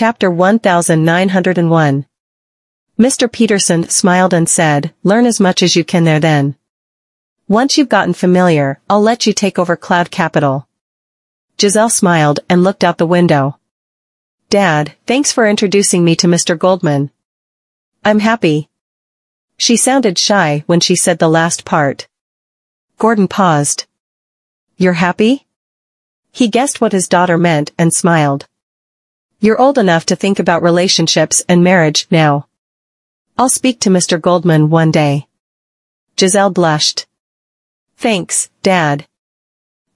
Chapter 1901. Mr. Peterson smiled and said, "Learn as much as you can there then. Once you've gotten familiar, I'll let you take over Cloud Capital." Giselle smiled and looked out the window. "Dad, thanks for introducing me to Mr. Goldman. I'm happy." She sounded shy when she said the last part. Gordon paused. "You're happy?" He guessed what his daughter meant and smiled. "You're old enough to think about relationships and marriage now. I'll speak to Mr. Goldman one day." Giselle blushed. "Thanks, Dad."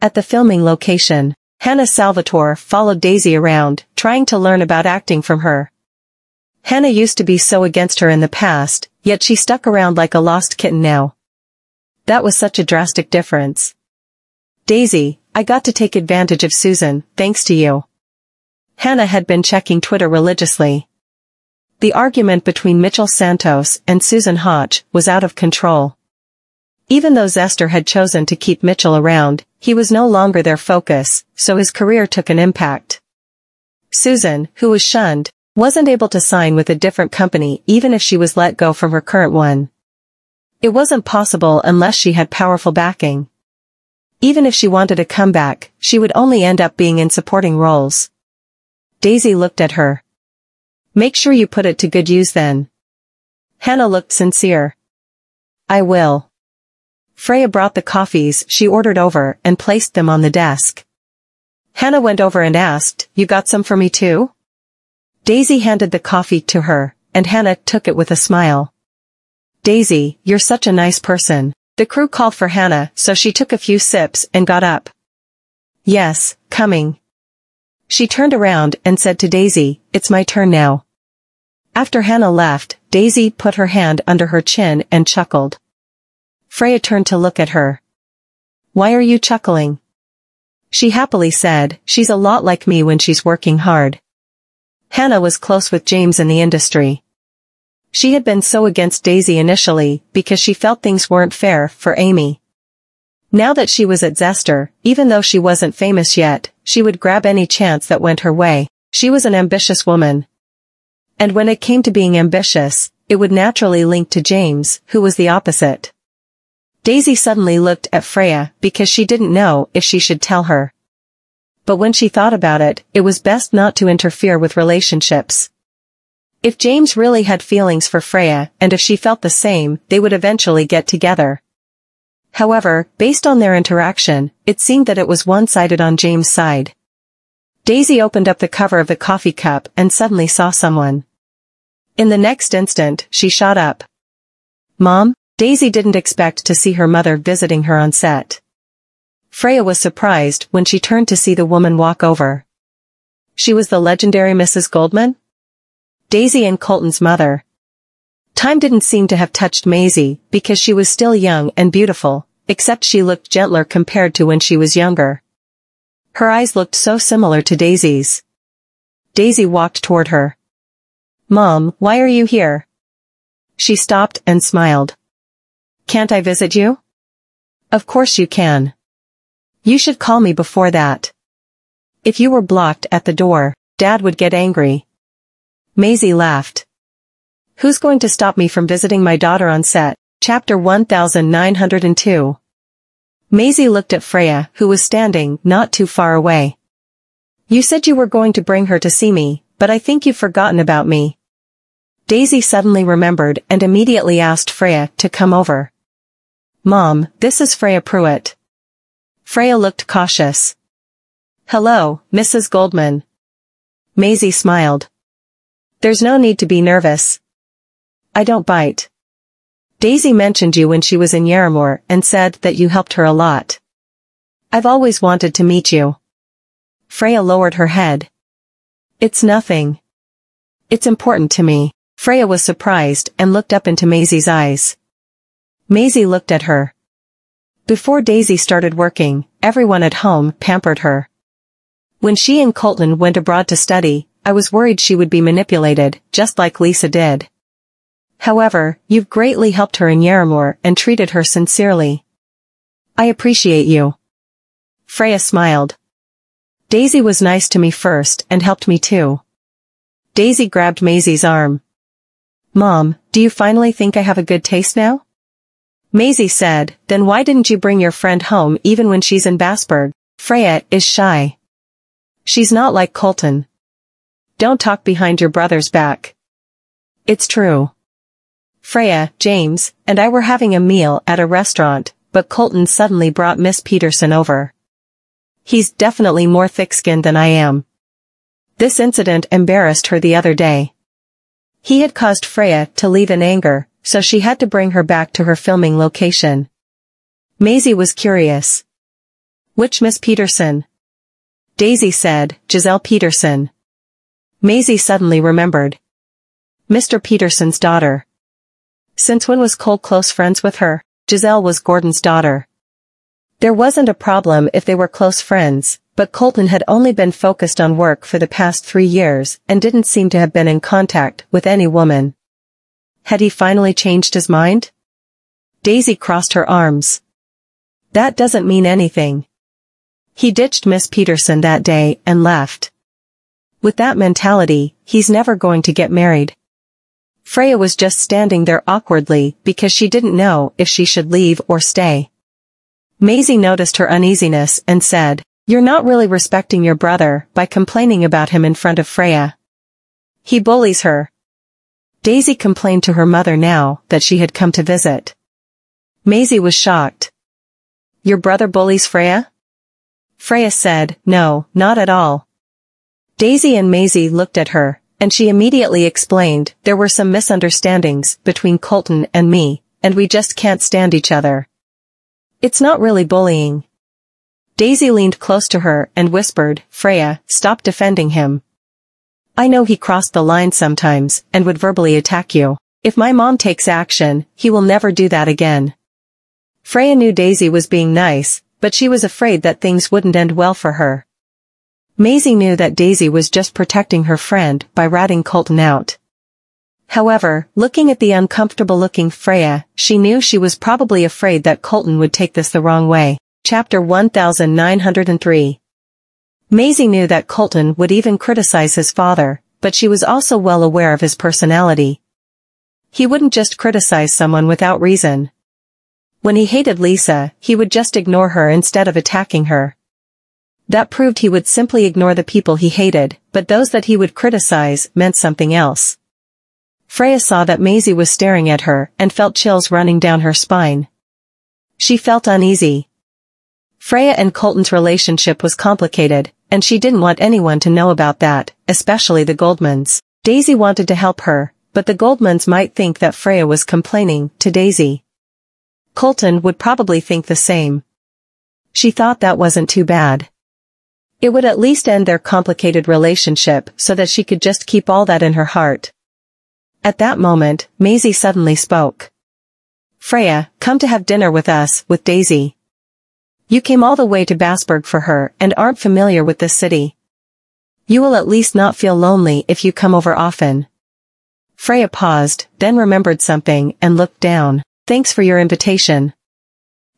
At the filming location, Hannah Salvatore followed Daisy around, trying to learn about acting from her. Hannah used to be so against her in the past, yet she stuck around like a lost kitten now. That was such a drastic difference. "Daisy, I got to take advantage of Susan, thanks to you." Hannah had been checking Twitter religiously. The argument between Mitchell Santos and Susan Hotch was out of control. Even though Zester had chosen to keep Mitchell around, he was no longer their focus, so his career took an impact. Susan, who was shunned, wasn't able to sign with a different company even if she was let go from her current one. It wasn't possible unless she had powerful backing. Even if she wanted a comeback, she would only end up being in supporting roles. Daisy looked at her. "Make sure you put it to good use then." Hannah looked sincere. "I will." Freya brought the coffees she ordered over and placed them on the desk. Hannah went over and asked, "You got some for me too?" Daisy handed the coffee to her, and Hannah took it with a smile. "Daisy, you're such a nice person." The crew called for Hannah, so she took a few sips and got up. "Yes, coming." She turned around and said to Daisy, "It's my turn now." After Hannah left, Daisy put her hand under her chin and chuckled. Freya turned to look at her. "Why are you chuckling?" She happily said, "She's a lot like me when she's working hard." Hannah was close with James in the industry. She had been so against Daisy initially because she felt things weren't fair for Amy. Now that she was at Zester, even though she wasn't famous yet, she would grab any chance that went her way. She was an ambitious woman. And when it came to being ambitious, it would naturally link to James, who was the opposite. Daisy suddenly looked at Freya because she didn't know if she should tell her. But when she thought about it, it was best not to interfere with relationships. If James really had feelings for Freya, and if she felt the same, they would eventually get together. However, based on their interaction, it seemed that it was one-sided on James' side. Daisy opened up the cover of the coffee cup and suddenly saw someone. In the next instant, she shot up. "Mom?" Daisy didn't expect to see her mother visiting her on set. Freya was surprised when she turned to see the woman walk over. She was the legendary Mrs. Goldman? Daisy and Colton's mother. Time didn't seem to have touched Maisie because she was still young and beautiful, except she looked gentler compared to when she was younger. Her eyes looked so similar to Daisy's. Daisy walked toward her. "Mom, why are you here?" She stopped and smiled. "Can't I visit you?" "Of course you can. You should call me before that. If you were blocked at the door, Dad would get angry." Maisie laughed. "Who's going to stop me from visiting my daughter on set?" Chapter 1902. Maisie looked at Freya, who was standing not too far away. "You said you were going to bring her to see me, but I think you've forgotten about me." Daisy suddenly remembered and immediately asked Freya to come over. "Mom, this is Freya Pruitt." Freya looked cautious. "Hello, Mrs. Goldman." Maisie smiled. "There's no need to be nervous. I don't bite. Daisy mentioned you when she was in Yarramore and said that you helped her a lot. I've always wanted to meet you." Freya lowered her head. "It's nothing. It's important to me." Freya was surprised and looked up into Maisie's eyes. Maisie looked at her. Before Daisy started working, everyone at home pampered her. When she and Colton went abroad to study, I was worried she would be manipulated, just like Lisa did. However, you've greatly helped her in Yarramore and treated her sincerely. I appreciate you." Freya smiled. "Daisy was nice to me first and helped me too. Daisy grabbed Maisie's arm. Mom, do you finally think I have a good taste now? Maisie said, then why didn't you bring your friend home even when she's in Basburg? Freya is shy. She's not like Colton. Don't talk behind your brother's back. It's true. Freya, James, and I were having a meal at a restaurant, but Colton suddenly brought Miss Peterson over. He's definitely more thick-skinned than I am. This incident embarrassed her the other day. He had caused Freya to leave in anger, so she had to bring her back to her filming location. Maisie was curious. Which Miss Peterson? Daisy said, Giselle Peterson. Maisie suddenly remembered. Mr. Peterson's daughter. Since when was Cole close friends with her? Giselle was Gordon's daughter. There wasn't a problem if they were close friends, but Colton had only been focused on work for the past 3 years and didn't seem to have been in contact with any woman. Had he finally changed his mind? Daisy crossed her arms. That doesn't mean anything. He ditched Miss Peterson that day and left. With that mentality, he's never going to get married. Freya was just standing there awkwardly because she didn't know if she should leave or stay. Maisie noticed her uneasiness and said, You're not really respecting your brother by complaining about him in front of Freya. He bullies her. Daisy complained to her mother now that she had come to visit. Maisie was shocked. Your brother bullies Freya? Freya said, No, not at all. Daisy and Maisie looked at her, and she immediately explained, There were some misunderstandings between Colton and me, and we just can't stand each other. It's not really bullying. Daisy leaned close to her and whispered, Freya, stop defending him. I know he crossed the line sometimes and would verbally attack you. If my mom takes action, he will never do that again. Freya knew Daisy was being nice, but she was afraid that things wouldn't end well for her. Maisie knew that Daisy was just protecting her friend by ratting Colton out. However, looking at the uncomfortable-looking Freya, she knew she was probably afraid that Colton would take this the wrong way. Chapter 1903. Maisie knew that Colton would even criticize his father, but she was also well aware of his personality. He wouldn't just criticize someone without reason. When he hated Lisa, he would just ignore her instead of attacking her. That proved he would simply ignore the people he hated, but those that he would criticize meant something else. Freya saw that Maisie was staring at her and felt chills running down her spine. She felt uneasy. Freya and Colton's relationship was complicated, and she didn't want anyone to know about that, especially the Goldmans. Daisy wanted to help her, but the Goldmans might think that Freya was complaining to Daisy. Colton would probably think the same. She thought that wasn't too bad. It would at least end their complicated relationship so that she could just keep all that in her heart. At that moment, Maisie suddenly spoke. Freya, come to have dinner with us, with Daisy. You came all the way to Basburg for her and aren't familiar with this city. You will at least not feel lonely if you come over often. Freya paused, then remembered something and looked down. Thanks for your invitation.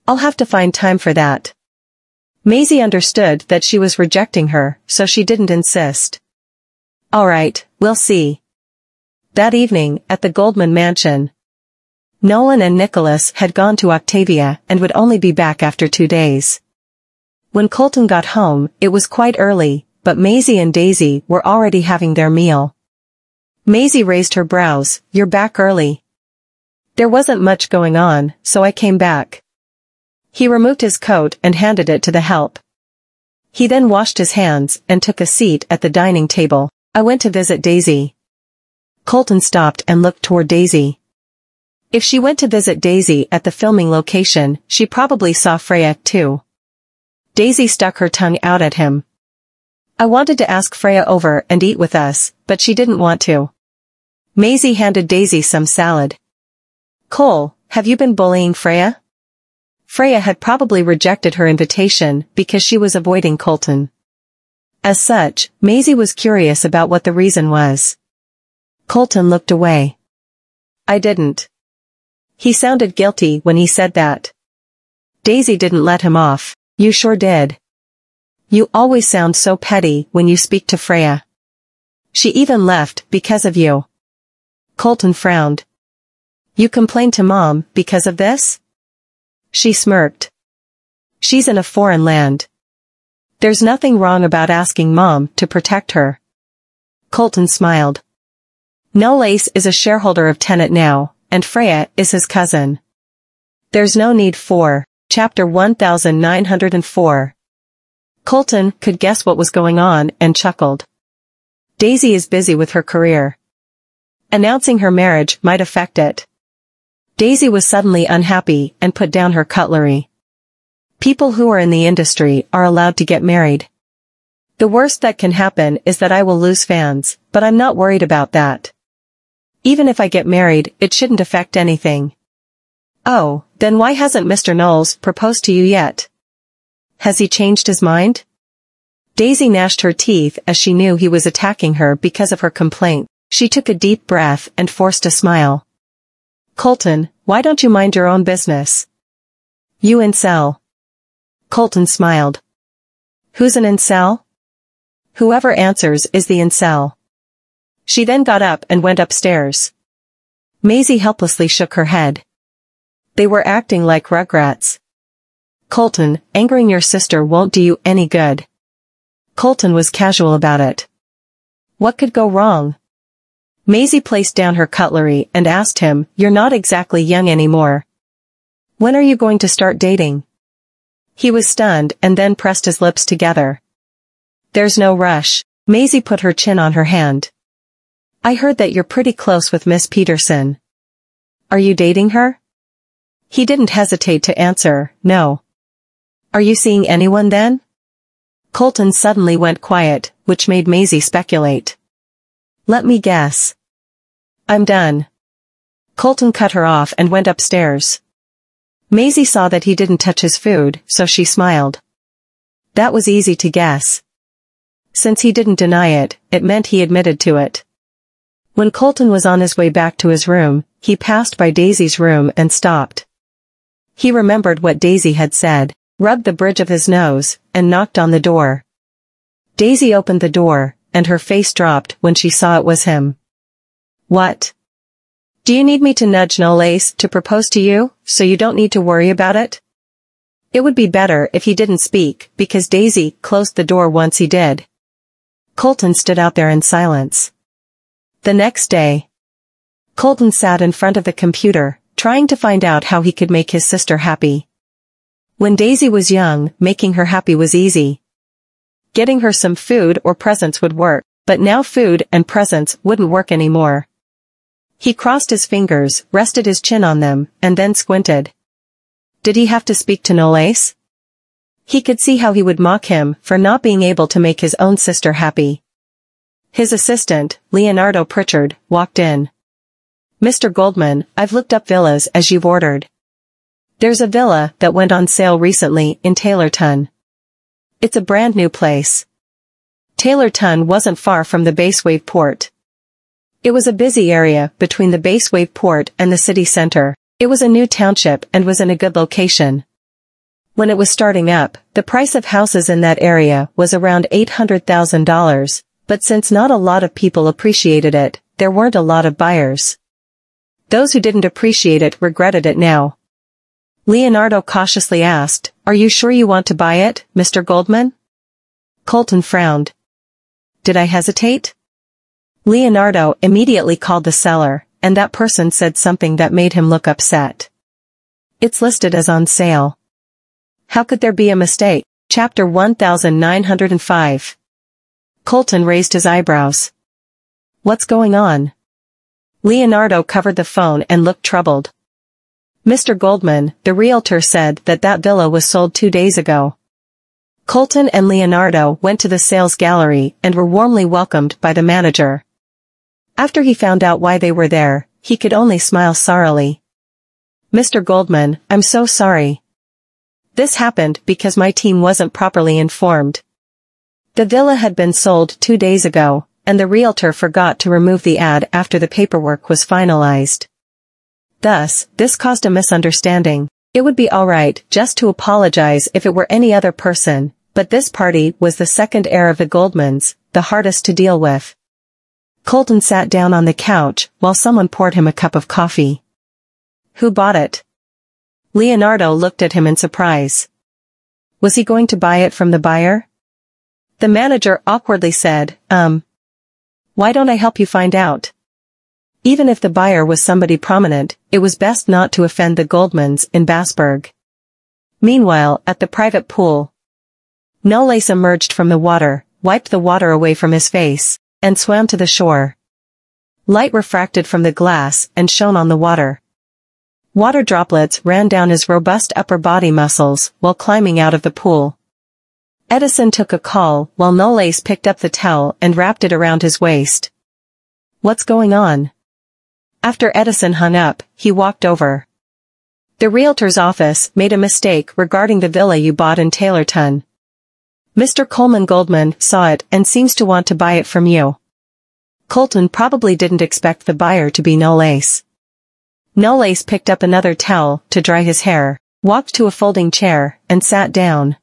I'll have to find time for that. Maisie understood that she was rejecting her, so she didn't insist. All right, we'll see. That evening, at the Goldman mansion, Nolan and Nicholas had gone to Octavia and would only be back after 2 days. When Colton got home, it was quite early, but Maisie and Daisy were already having their meal. Maisie raised her brows. You're back early. There wasn't much going on, so I came back. He removed his coat and handed it to the help. He then washed his hands and took a seat at the dining table. I went to visit Daisy. Colton stopped and looked toward Daisy. If she went to visit Daisy at the filming location, she probably saw Freya, too. Daisy stuck her tongue out at him. I wanted to ask Freya over and eat with us, but she didn't want to. Maisie handed Daisy some salad. Cole, have you been bullying Freya? Freya had probably rejected her invitation because she was avoiding Colton. As such, Maisie was curious about what the reason was. Colton looked away. I didn't. He sounded guilty when he said that. Daisy didn't let him off. You sure did. You always sound so petty when you speak to Freya. She even left because of you. Colton frowned. You complained to Mom because of this? She smirked. She's in a foreign land. There's nothing wrong about asking Mom to protect her. Colton smiled. Nolace is a shareholder of Tenet now, and Freya is his cousin. There's no need for. Chapter 1904. Colton could guess what was going on and chuckled. Daisy is busy with her career. Announcing her marriage might affect it. Daisy was suddenly unhappy and put down her cutlery. People who are in the industry are allowed to get married. The worst that can happen is that I will lose fans, but I'm not worried about that. Even if I get married, it shouldn't affect anything. Oh, then why hasn't Mr. Knowles proposed to you yet? Has he changed his mind? Daisy gnashed her teeth as she knew he was attacking her because of her complaint. She took a deep breath and forced a smile. Colton, why don't you mind your own business? You incel. Colton smiled. Who's an incel? Whoever answers is the incel. She then got up and went upstairs. Maisie helplessly shook her head. They were acting like rugrats. Colton, angering your sister won't do you any good. Colton was casual about it. What could go wrong? Maisie placed down her cutlery and asked him, You're not exactly young anymore. When are you going to start dating? He was stunned and then pressed his lips together. There's no rush. Maisie put her chin on her hand. I heard that you're pretty close with Miss Peterson. Are you dating her? He didn't hesitate to answer, no. Are you seeing anyone then? Colton suddenly went quiet, which made Maisie speculate. Let me guess. I'm done. Colton cut her off and went upstairs. Maisie saw that he didn't touch his food, so she smiled. That was easy to guess. Since he didn't deny it, it meant he admitted to it. When Colton was on his way back to his room, he passed by Daisy's room and stopped. He remembered what Daisy had said, rubbed the bridge of his nose, and knocked on the door. Daisy opened the door, and her face dropped when she saw it was him. What? Do you need me to nudge Nolace to propose to you, so you don't need to worry about it? It would be better if he didn't speak, because Daisy closed the door once he did. Colton stood out there in silence. The next day, Colton sat in front of the computer, trying to find out how he could make his sister happy. When Daisy was young, making her happy was easy. Getting her some food or presents would work, but now food and presents wouldn't work anymore. He crossed his fingers, rested his chin on them, and then squinted. Did he have to speak to Nolace? He could see how he would mock him for not being able to make his own sister happy. His assistant, Leonardo Pritchard, walked in. Mr. Goldman, I've looked up villas as you've ordered. There's a villa that went on sale recently in Taylorton. It's a brand new place. Taylorton wasn't far from the Basewave port. It was a busy area between the Basewave port and the city center. It was a new township and was in a good location. When it was starting up, the price of houses in that area was around $800,000, but since not a lot of people appreciated it, there weren't a lot of buyers. Those who didn't appreciate it regretted it now. Leonardo cautiously asked, Are you sure you want to buy it, Mr. Goldman? Colton frowned. Did I hesitate? Leonardo immediately called the seller, and that person said something that made him look upset. It's listed as on sale. How could there be a mistake? Chapter 1905. Colton raised his eyebrows. What's going on? Leonardo covered the phone and looked troubled. Mr. Goldman, the realtor said that that villa was sold 2 days ago. Colton and Leonardo went to the sales gallery and were warmly welcomed by the manager. After he found out why they were there, he could only smile sourly. Mr. Goldman, I'm so sorry. This happened because my team wasn't properly informed. The villa had been sold 2 days ago, and the realtor forgot to remove the ad after the paperwork was finalized. Thus, this caused a misunderstanding. It would be alright just to apologize if it were any other person, but this party was the second heir of the Goldmans, the hardest to deal with. Colton sat down on the couch while someone poured him a cup of coffee. Who bought it? Leonardo looked at him in surprise. Was he going to buy it from the buyer? The manager awkwardly said, Why don't I help you find out? Even if the buyer was somebody prominent, it was best not to offend the Goldmans in Bassburg. Meanwhile, at the private pool, Knowles emerged from the water, wiped the water away from his face, and swam to the shore. Light refracted from the glass and shone on the water. Water droplets ran down his robust upper body muscles while climbing out of the pool. Edison took a call while Knowles picked up the towel and wrapped it around his waist. What's going on? After Edison hung up, he walked over. The realtor's office made a mistake regarding the villa you bought in Taylorton. Mr. Coleman Goldman saw it and seems to want to buy it from you. Colton probably didn't expect the buyer to be Knowles. Knowles picked up another towel to dry his hair, walked to a folding chair, and sat down.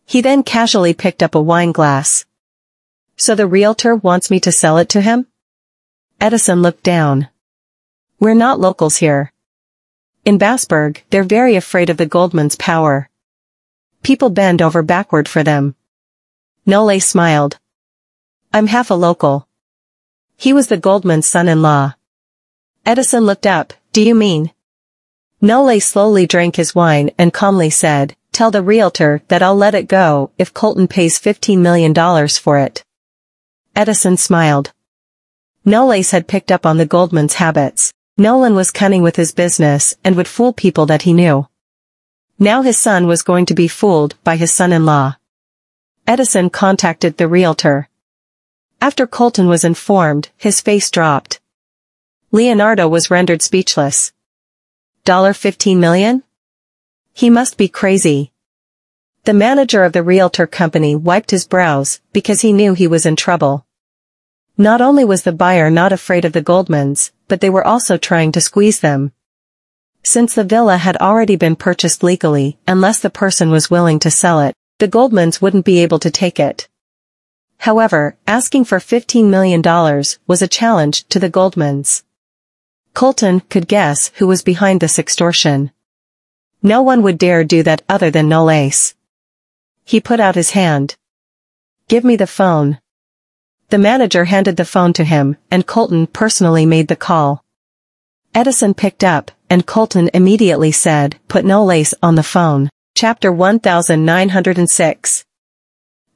He then casually picked up a wine glass. So the realtor wants me to sell it to him? Edison looked down. We're not locals here. In Bassburg, they're very afraid of the Goldmans' power. People bend over backward for them. Knowles smiled. I'm half a local. He was the Goldmans' son-in-law. Edison looked up. Do you mean? Knowles slowly drank his wine and calmly said, Tell the realtor that I'll let it go if Colton pays $15 million for it. Edison smiled. Knowles had picked up on the Goldmans' habits. Nolan was cunning with his business and would fool people that he knew. Now his son was going to be fooled by his son-in-law. Edison contacted the realtor. After Colton was informed, his face dropped. Leonardo was rendered speechless. $15 million? He must be crazy. The manager of the realtor company wiped his brows because he knew he was in trouble. Not only was the buyer not afraid of the Goldmans, but they were also trying to squeeze them. Since the villa had already been purchased legally, unless the person was willing to sell it, the Goldmans wouldn't be able to take it. However, asking for $15 million was a challenge to the Goldmans. Colton could guess who was behind this extortion. No one would dare do that other than Knowles. He put out his hand. Give me the phone. The manager handed the phone to him, and Colton personally made the call. Edison picked up, and Colton immediately said, Put Knowles on the phone. Chapter 1906.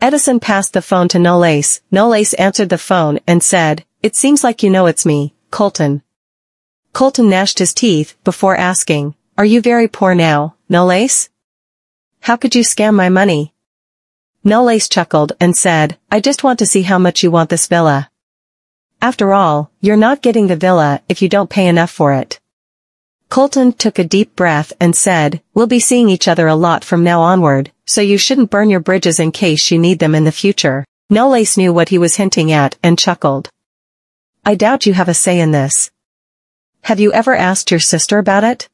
Edison passed the phone to Knowles. Knowles answered the phone and said, It seems like you know it's me, Colton. Colton gnashed his teeth before asking, Are you very poor now, Knowles? How could you scam my money? Knowles chuckled and said, I just want to see how much you want this villa. After all, you're not getting the villa if you don't pay enough for it. Colton took a deep breath and said, We'll be seeing each other a lot from now onward, so you shouldn't burn your bridges in case you need them in the future. Knowles knew what he was hinting at and chuckled. I doubt you have a say in this. Have you ever asked your sister about it?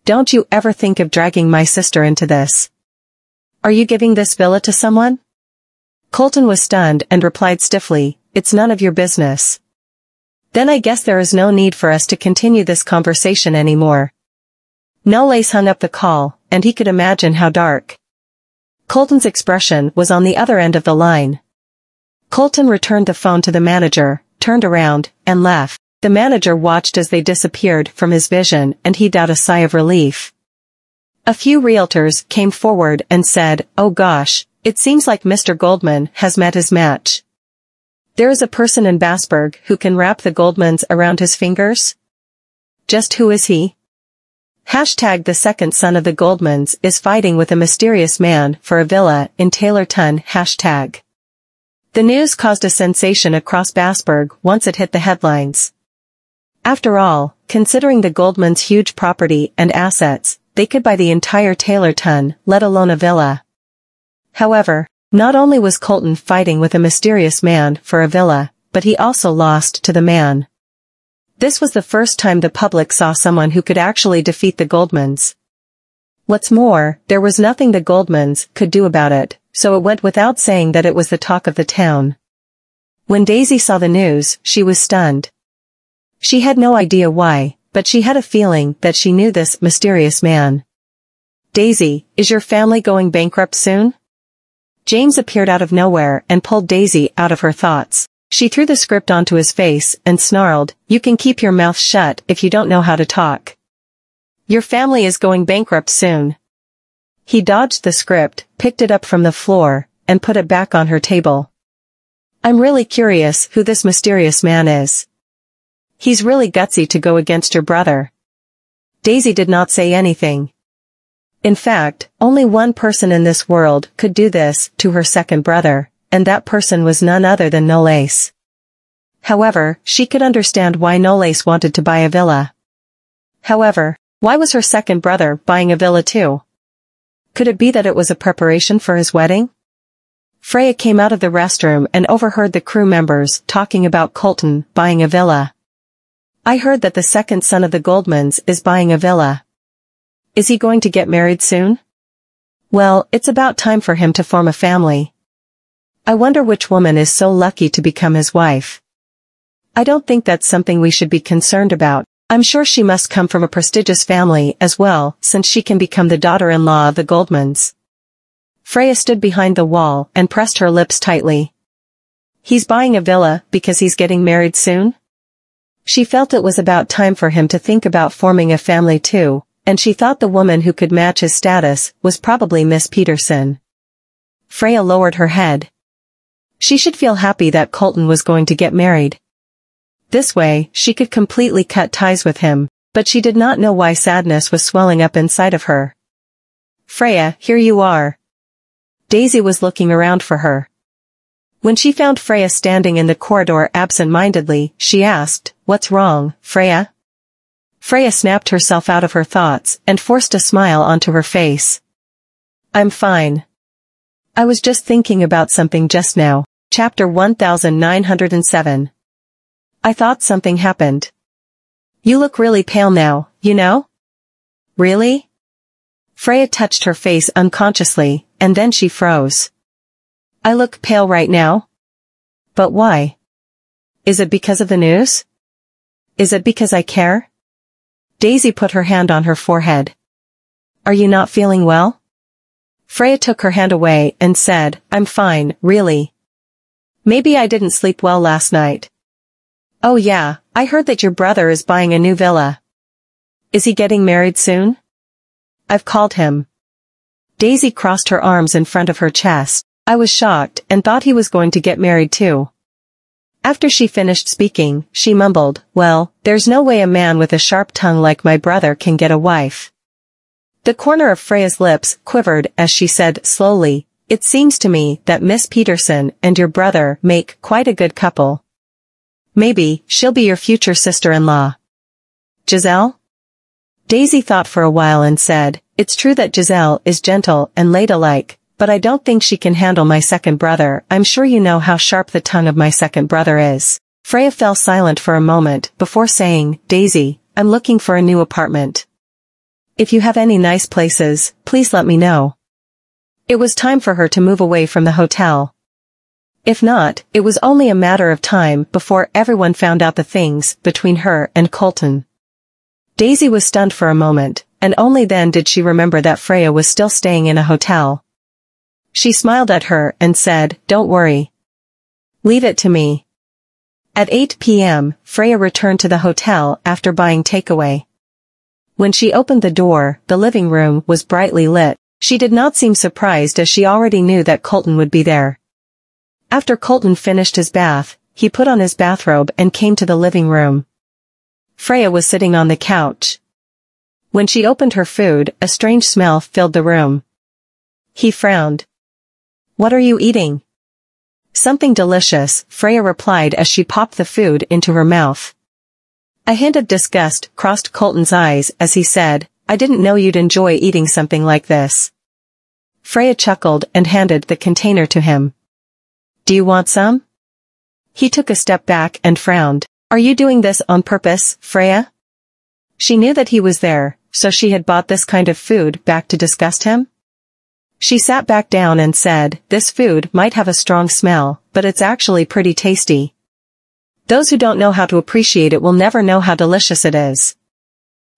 Don't you ever think of dragging my sister into this. Are you giving this villa to someone? Colton was stunned and replied stiffly, It's none of your business. Then I guess there is no need for us to continue this conversation anymore. Knowles hung up the call, and he could imagine how dark Colton's expression was on the other end of the line. Colton returned the phone to the manager, turned around, and left. The manager watched as they disappeared from his vision and heaved out a sigh of relief. A few realtors came forward and said, Oh gosh, it seems like Mr. Goldman has met his match. There is a person in Bassburg who can wrap the Goldmans around his fingers? Just who is he? Hashtag the second son of the Goldmans is fighting with a mysterious man for a villa in Taylorton. Hashtag. The news caused a sensation across Bassburg once it hit the headlines. After all, considering the Goldmans' huge property and assets, they could buy the entire Taylorton, let alone a villa. However, not only was Colton fighting with a mysterious man for a villa, but he also lost to the man. This was the first time the public saw someone who could actually defeat the Goldmans. What's more, there was nothing the Goldmans could do about it, so it went without saying that it was the talk of the town. When Daisy saw the news, she was stunned. She had no idea why, but she had a feeling that she knew this mysterious man. Daisy, is your family going bankrupt soon? James appeared out of nowhere and pulled Daisy out of her thoughts. She threw the script onto his face and snarled, "You can keep your mouth shut if you don't know how to talk. Your family is going bankrupt soon." He dodged the script, picked it up from the floor, and put it back on her table. "I'm really curious who this mysterious man is. He's really gutsy to go against your brother." Daisy did not say anything. In fact, only one person in this world could do this to her second brother, and that person was none other than Knollys. However, she could understand why Knollys wanted to buy a villa. However, why was her second brother buying a villa too? Could it be that it was a preparation for his wedding? Freya came out of the restroom and overheard the crew members talking about Colton buying a villa. "I heard that the second son of the Goldmans is buying a villa. Is he going to get married soon? Well, it's about time for him to form a family. I wonder which woman is so lucky to become his wife. I don't think that's something we should be concerned about. I'm sure she must come from a prestigious family as well, since she can become the daughter-in-law of the Goldmans." Freya stood behind the wall and pressed her lips tightly. He's buying a villa because he's getting married soon? She felt it was about time for him to think about forming a family too, and she thought the woman who could match his status was probably Miss Peterson. Freya lowered her head. She should feel happy that Colton was going to get married. This way, she could completely cut ties with him, but she did not know why sadness was swelling up inside of her. "Freya, here you are." Daisy was looking around for her. When she found Freya standing in the corridor absent-mindedly, she asked, "What's wrong, Freya?" Freya snapped herself out of her thoughts and forced a smile onto her face. "I'm fine. I was just thinking about something just now." Chapter 1907. "I thought something happened. You look really pale now, you know?" "Really?" Freya touched her face unconsciously, and then she froze. "I look pale right now? But why? Is it because of the news? Is it because I care?" Daisy put her hand on her forehead. "Are you not feeling well?" Freya took her hand away and said, "I'm fine, really. Maybe I didn't sleep well last night." "Oh yeah, I heard that your brother is buying a new villa. Is he getting married soon?" "I've called him." Daisy crossed her arms in front of her chest. "I was shocked and thought he was going to get married too." After she finished speaking, she mumbled, "Well, there's no way a man with a sharp tongue like my brother can get a wife." The corner of Freya's lips quivered as she said slowly, "It seems to me that Miss Peterson and your brother make quite a good couple. Maybe she'll be your future sister-in-law." "Giselle?" Daisy thought for a while and said, "It's true that Giselle is gentle and ladylike, but I don't think she can handle my second brother. I'm sure you know how sharp the tongue of my second brother is." Freya fell silent for a moment before saying, "Daisy, I'm looking for a new apartment. If you have any nice places, please let me know." It was time for her to move away from the hotel. If not, it was only a matter of time before everyone found out the things between her and Colton. Daisy was stunned for a moment, and only then did she remember that Freya was still staying in a hotel. She smiled at her and said, "Don't worry. Leave it to me." At 8 p.m., Freya returned to the hotel after buying takeaway. When she opened the door, the living room was brightly lit. She did not seem surprised as she already knew that Colton would be there. After Colton finished his bath, he put on his bathrobe and came to the living room. Freya was sitting on the couch. When she opened her food, a strange smell filled the room. He frowned. "What are you eating?" "Something delicious," Freya replied as she popped the food into her mouth. A hint of disgust crossed Colton's eyes as he said, "I didn't know you'd enjoy eating something like this." Freya chuckled and handed the container to him. "Do you want some?" He took a step back and frowned. "Are you doing this on purpose, Freya?" She knew that he was there, so she had bought this kind of food back to disgust him? She sat back down and said, "This food might have a strong smell, but it's actually pretty tasty. Those who don't know how to appreciate it will never know how delicious it is.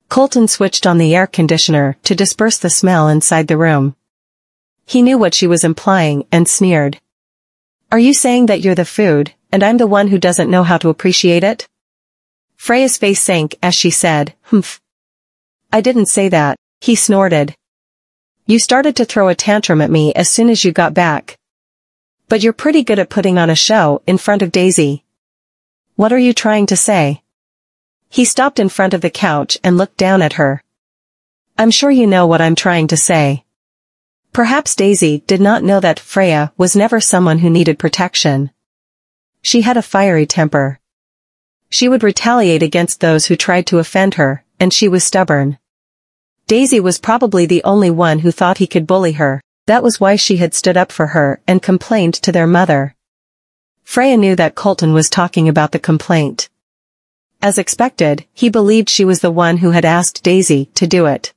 Colton switched on the air conditioner to disperse the smell inside the room. He knew what she was implying and sneered. Are you saying that you're the food, and I'm the one who doesn't know how to appreciate it? Freya's face sank as she said, "Humph. I didn't say that," he snorted. You started to throw a tantrum at me as soon as you got back. But you're pretty good at putting on a show in front of Daisy. What are you trying to say? He stopped in front of the couch and looked down at her. I'm sure you know what I'm trying to say. Perhaps Daisy did not know that Freya was never someone who needed protection. She had a fiery temper. She would retaliate against those who tried to offend her, and she was stubborn. Daisy was probably the only one who thought he could bully her. That was why she had stood up for her and complained to their mother. Freya knew that Colton was talking about the complaint. As expected, he believed she was the one who had asked Daisy to do it.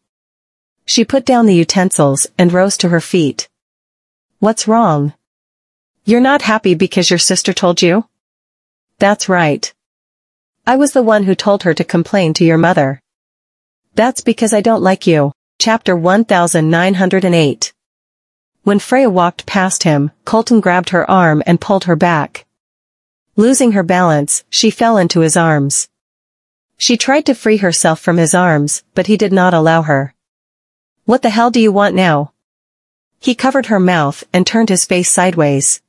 She put down the utensils and rose to her feet. What's wrong? You're not happy because your sister told you? That's right. I was the one who told her to complain to your mother. That's because I don't like you. Chapter 1908. When Freya walked past him, Colton grabbed her arm and pulled her back. Losing her balance, she fell into his arms. She tried to free herself from his arms, but he did not allow her. What the hell do you want now? He covered her mouth and turned his face sideways.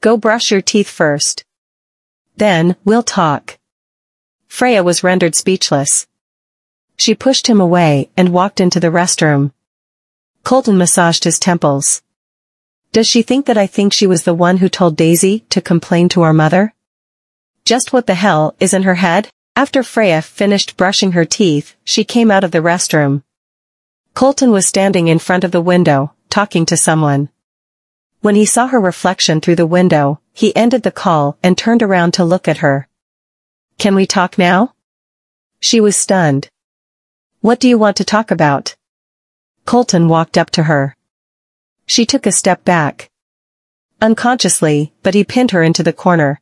Go brush your teeth first. Then, we'll talk. Freya was rendered speechless. She pushed him away and walked into the restroom. Colton massaged his temples. Does she think that I think she was the one who told Daisy to complain to our mother? Just what the hell is in her head? After Freya finished brushing her teeth, she came out of the restroom. Colton was standing in front of the window, talking to someone. When he saw her reflection through the window, he ended the call and turned around to look at her. Can we talk now? She was stunned. What do you want to talk about? Colton walked up to her. She took a step back. Unconsciously, but he pinned her into the corner.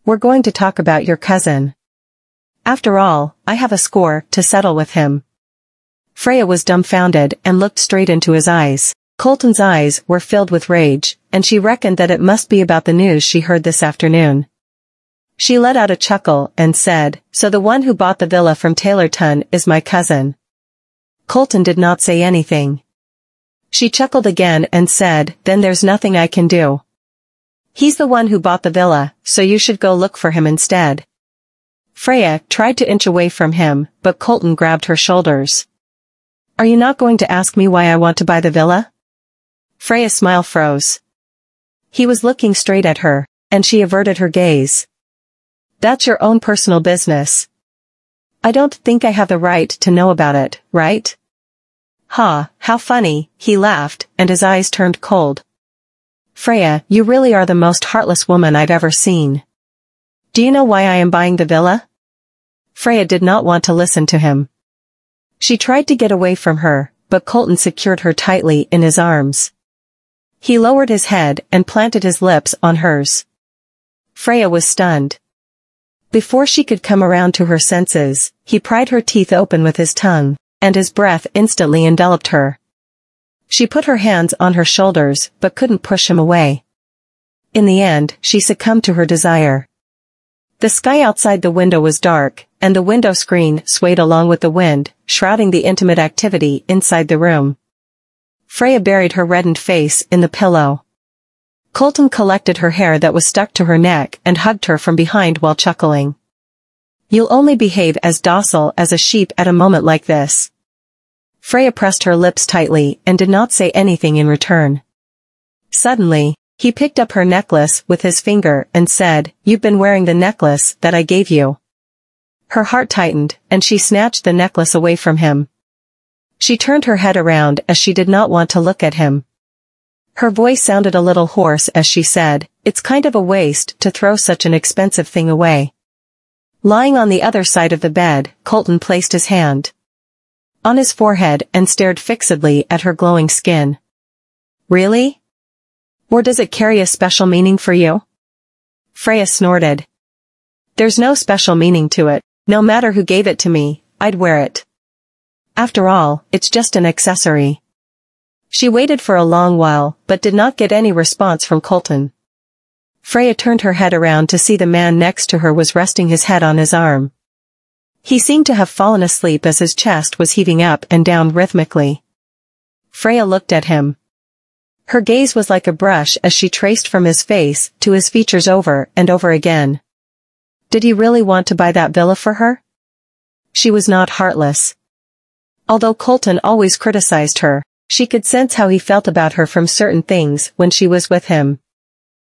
We're going to talk about your cousin. After all, I have a score to settle with him. Freya was dumbfounded and looked straight into his eyes. Colton's eyes were filled with rage, and she reckoned that it must be about the news she heard this afternoon. She let out a chuckle and said, So the one who bought the villa from Taylorton is my cousin. Colton did not say anything. She chuckled again and said, Then there's nothing I can do. He's the one who bought the villa, so you should go look for him instead. Freya tried to inch away from him, but Colton grabbed her shoulders. Are you not going to ask me why I want to buy the villa? Freya's smile froze. He was looking straight at her, and she averted her gaze. That's your own personal business. I don't think I have the right to know about it, right? Ha, how funny, he laughed, and his eyes turned cold. Freya, you really are the most heartless woman I've ever seen. Do you know why I am buying the villa? Freya did not want to listen to him. She tried to get away from her, but Colton secured her tightly in his arms. He lowered his head and planted his lips on hers. Freya was stunned. Before she could come around to her senses, he pried her teeth open with his tongue, and his breath instantly enveloped her. She put her hands on her shoulders but couldn't push him away. In the end, she succumbed to her desire. The sky outside the window was dark, and the window screen swayed along with the wind, shrouding the intimate activity inside the room. Freya buried her reddened face in the pillow. Colton collected her hair that was stuck to her neck and hugged her from behind while chuckling. You'll only behave as docile as a sheep at a moment like this. Freya pressed her lips tightly and did not say anything in return. Suddenly, he picked up her necklace with his finger and said, You've been wearing the necklace that I gave you. Her heart tightened, and she snatched the necklace away from him. She turned her head around as she did not want to look at him. Her voice sounded a little hoarse as she said, It's kind of a waste to throw such an expensive thing away. Lying on the other side of the bed, Colton placed his hand on his forehead and stared fixedly at her glowing skin. Really? Or does it carry a special meaning for you? Freya snorted. There's no special meaning to it. No matter who gave it to me, I'd wear it. After all, it's just an accessory. She waited for a long while, but did not get any response from Colton. Freya turned her head around to see the man next to her was resting his head on his arm. He seemed to have fallen asleep as his chest was heaving up and down rhythmically. Freya looked at him. Her gaze was like a brush as she traced from his face to his features over and over again. Did he really want to buy that villa for her? She was not heartless. Although Colton always criticized her, she could sense how he felt about her from certain things when she was with him.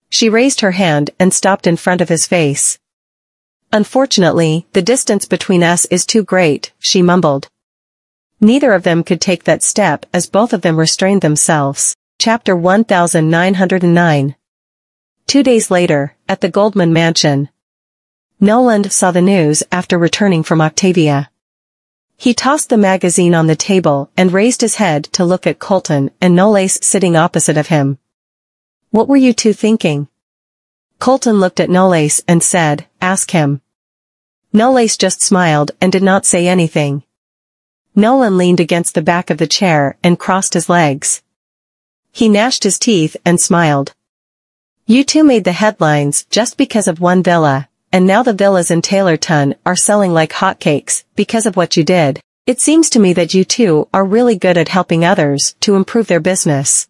She raised her hand and stopped in front of his face. Unfortunately, the distance between us is too great, she mumbled. Neither of them could take that step as both of them restrained themselves. Chapter 1909. 2 days later, at the Goldman mansion. Noland saw the news after returning from Octavia. He tossed the magazine on the table and raised his head to look at Colton and Knoles sitting opposite of him. What were you two thinking? Colton looked at Knoles and said, ask him. Knoles just smiled and did not say anything. Nolan leaned against the back of the chair and crossed his legs. He gnashed his teeth and smiled. You two made the headlines just because of one villa, and now the villas in Taylorton are selling like hotcakes because of what you did. It seems to me that you two are really good at helping others to improve their business.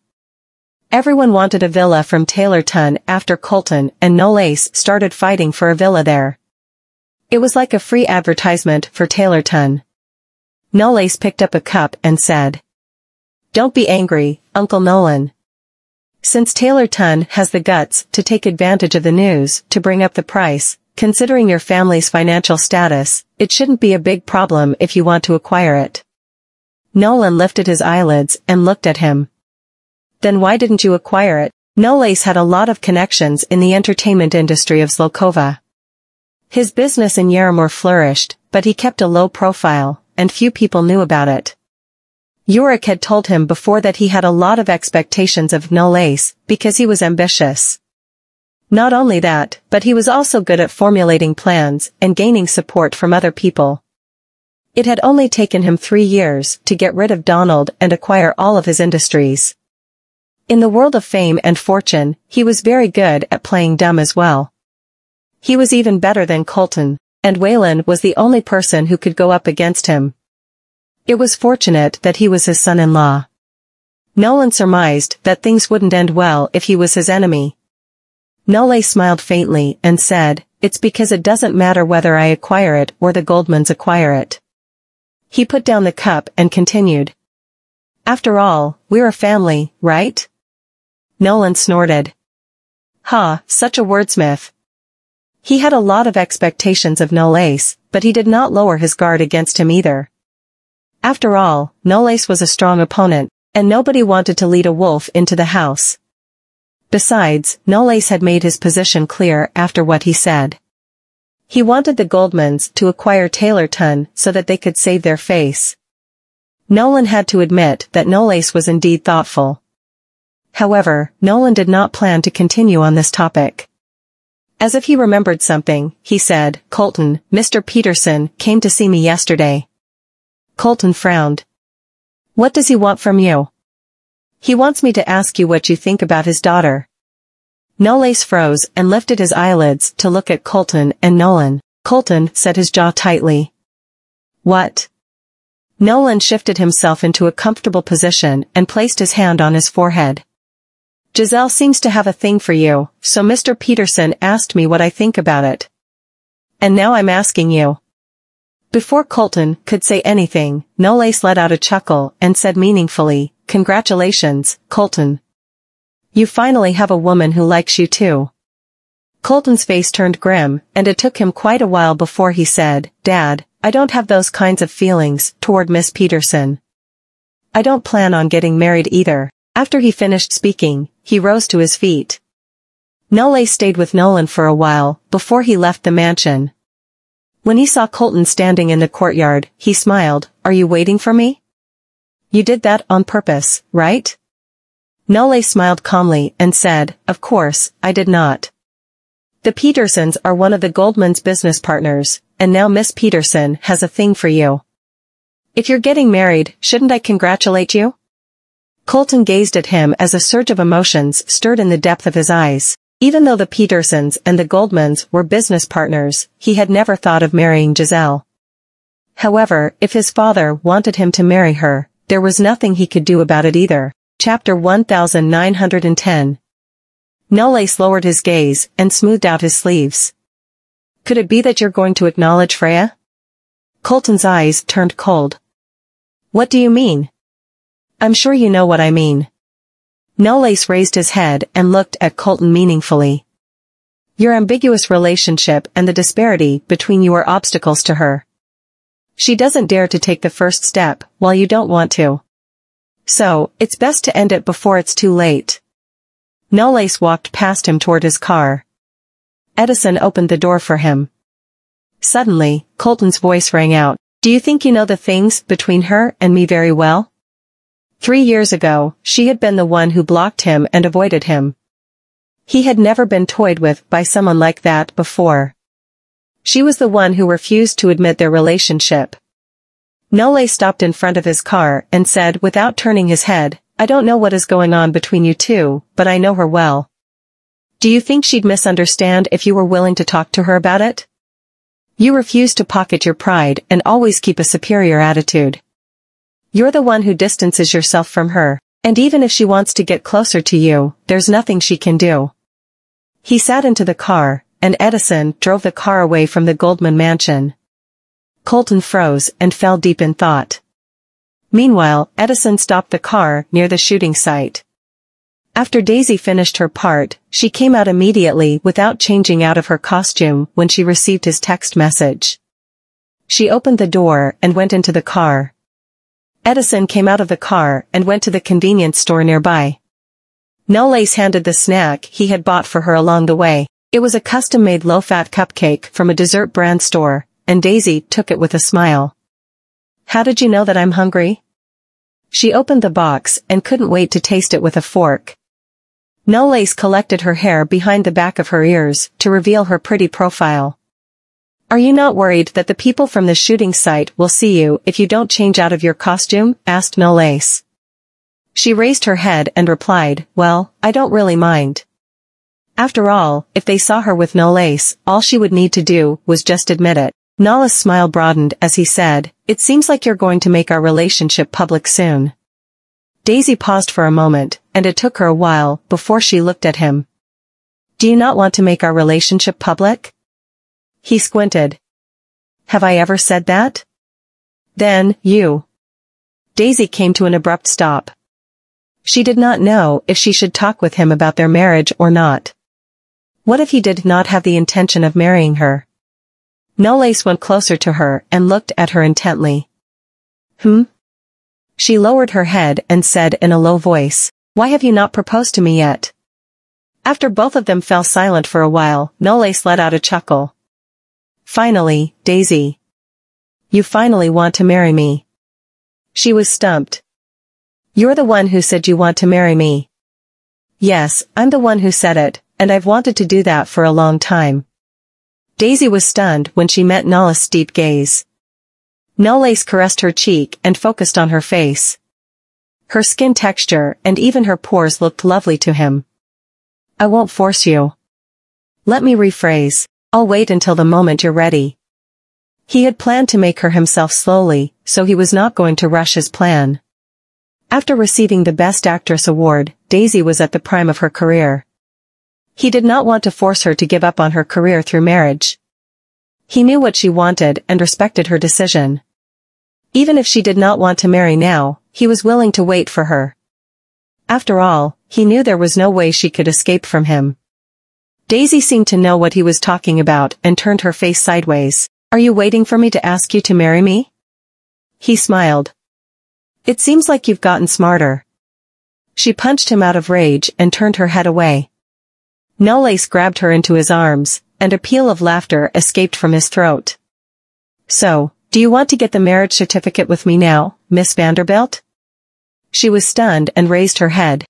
Everyone wanted a villa from Taylorton after Colton and Knoles started fighting for a villa there. It was like a free advertisement for Taylorton. Knoles picked up a cup and said, Don't be angry, Uncle Nolan. Since Taylorton has the guts to take advantage of the news to bring up the price, considering your family's financial status, it shouldn't be a big problem if you want to acquire it. Nolan lifted his eyelids and looked at him. Then why didn't you acquire it? Knoles had a lot of connections in the entertainment industry of Zlokova. His business in Yaromor flourished, but he kept a low profile, and few people knew about it. Yorick had told him before that he had a lot of expectations of Knoles, because he was ambitious. Not only that, but he was also good at formulating plans and gaining support from other people. It had only taken him 3 years to get rid of Donald and acquire all of his industries. In the world of fame and fortune, he was very good at playing dumb as well. He was even better than Colton, and Waylon was the only person who could go up against him. It was fortunate that he was his son-in-law. Nolan surmised that things wouldn't end well if he was his enemy. Knoles smiled faintly and said, It's because it doesn't matter whether I acquire it or the Goldmans acquire it. He put down the cup and continued. After all, we're a family, right? Nolan snorted. Ha, such a wordsmith. He had a lot of expectations of Knoles, but he did not lower his guard against him either. After all, Knoles was a strong opponent, and nobody wanted to lead a wolf into the house. Besides, Knoles had made his position clear after what he said. He wanted the Goldmans to acquire Taylorton so that they could save their face. Nolan had to admit that Knoles was indeed thoughtful. However, Nolan did not plan to continue on this topic. As if he remembered something, he said, Colton, Mr. Peterson came to see me yesterday. Colton frowned. What does he want from you? He wants me to ask you what you think about his daughter. Knoles froze and lifted his eyelids to look at Colton and Nolan. Colton set his jaw tightly. What? Nolan shifted himself into a comfortable position and placed his hand on his forehead. Giselle seems to have a thing for you, so Mr. Peterson asked me what I think about it. And now I'm asking you. Before Colton could say anything, Knoles let out a chuckle and said meaningfully, Congratulations, Colton. You finally have a woman who likes you too. Colton's face turned grim, and it took him quite a while before he said, Dad, I don't have those kinds of feelings toward Miss Peterson. I don't plan on getting married either. After he finished speaking, he rose to his feet. Knoles stayed with Nolan for a while, before he left the mansion. When he saw Colton standing in the courtyard, he smiled, Are you waiting for me? You did that on purpose, right? Nole smiled calmly and said, "Of course, I did not. The Petersons are one of the Goldmans' business partners, and now Miss Peterson has a thing for you. If you're getting married, shouldn't I congratulate you?" Colton gazed at him as a surge of emotions stirred in the depth of his eyes. Even though the Petersons and the Goldmans were business partners, he had never thought of marrying Giselle. However, if his father wanted him to marry her, there was nothing he could do about it either. Chapter 1910. Nolais lowered his gaze and smoothed out his sleeves. "Could it be that you're going to acknowledge Freya?" Colton's eyes turned cold. "What do you mean?" "I'm sure you know what I mean." Nolais raised his head and looked at Colton meaningfully. "Your ambiguous relationship and the disparity between you are obstacles to her. She doesn't dare to take the first step, while you don't want to. So, it's best to end it before it's too late." Nolais walked past him toward his car. Edison opened the door for him. Suddenly, Colton's voice rang out. "Do you think you know the things between her and me very well?" 3 years ago, she had been the one who blocked him and avoided him. He had never been toyed with by someone like that before. She was the one who refused to admit their relationship. Nole stopped in front of his car and said without turning his head, "I don't know what is going on between you two, but I know her well. Do you think she'd misunderstand if you were willing to talk to her about it? You refuse to pocket your pride and always keep a superior attitude. You're the one who distances yourself from her, and even if she wants to get closer to you, there's nothing she can do." He sat into the car, and Edison drove the car away from the Goldman mansion. Colton froze and fell deep in thought. Meanwhile, Edison stopped the car near the shooting site. After Daisy finished her part, she came out immediately without changing out of her costume when she received his text message. She opened the door and went into the car. Edison came out of the car and went to the convenience store nearby. Nolais handed the snack he had bought for her along the way. It was a custom-made low-fat cupcake from a dessert brand store, and Daisy took it with a smile. "How did you know that I'm hungry?" She opened the box and couldn't wait to taste it with a fork. Nolais collected her hair behind the back of her ears to reveal her pretty profile. "Are you not worried that the people from the shooting site will see you if you don't change out of your costume?" asked Nolais. She raised her head and replied, "Well, I don't really mind." After all, if they saw her with Nolais, all she would need to do was just admit it. Nolais' smile broadened as he said, "It seems like you're going to make our relationship public soon." Daisy paused for a moment, and it took her a while before she looked at him. "Do you not want to make our relationship public?" He squinted. "Have I ever said that?" "Then, you." Daisy came to an abrupt stop. She did not know if she should talk with him about their marriage or not. What if he did not have the intention of marrying her? Nolais went closer to her and looked at her intently. She lowered her head and said in a low voice, "Why have you not proposed to me yet?" After both of them fell silent for a while, Nolais let out a chuckle. "Finally, Daisy. You finally want to marry me." She was stumped. "You're the one who said you want to marry me." "Yes, I'm the one who said it, and I've wanted to do that for a long time." Daisy was stunned when she met Nolais' deep gaze. Nolais caressed her cheek and focused on her face. Her skin texture and even her pores looked lovely to him. "I won't force you." "Let me rephrase. I'll wait until the moment you're ready." He had planned to make her himself slowly, so he was not going to rush his plan. After receiving the Best Actress award, Daisy was at the prime of her career. He did not want to force her to give up on her career through marriage. He knew what she wanted and respected her decision. Even if she did not want to marry now, he was willing to wait for her. After all, he knew there was no way she could escape from him. Daisy seemed to know what he was talking about and turned her face sideways. "Are you waiting for me to ask you to marry me?" He smiled. "It seems like you've gotten smarter." She punched him out of rage and turned her head away. Nolais grabbed her into his arms, and a peal of laughter escaped from his throat. "So, do you want to get the marriage certificate with me now, Miss Vanderbilt?" She was stunned and raised her head.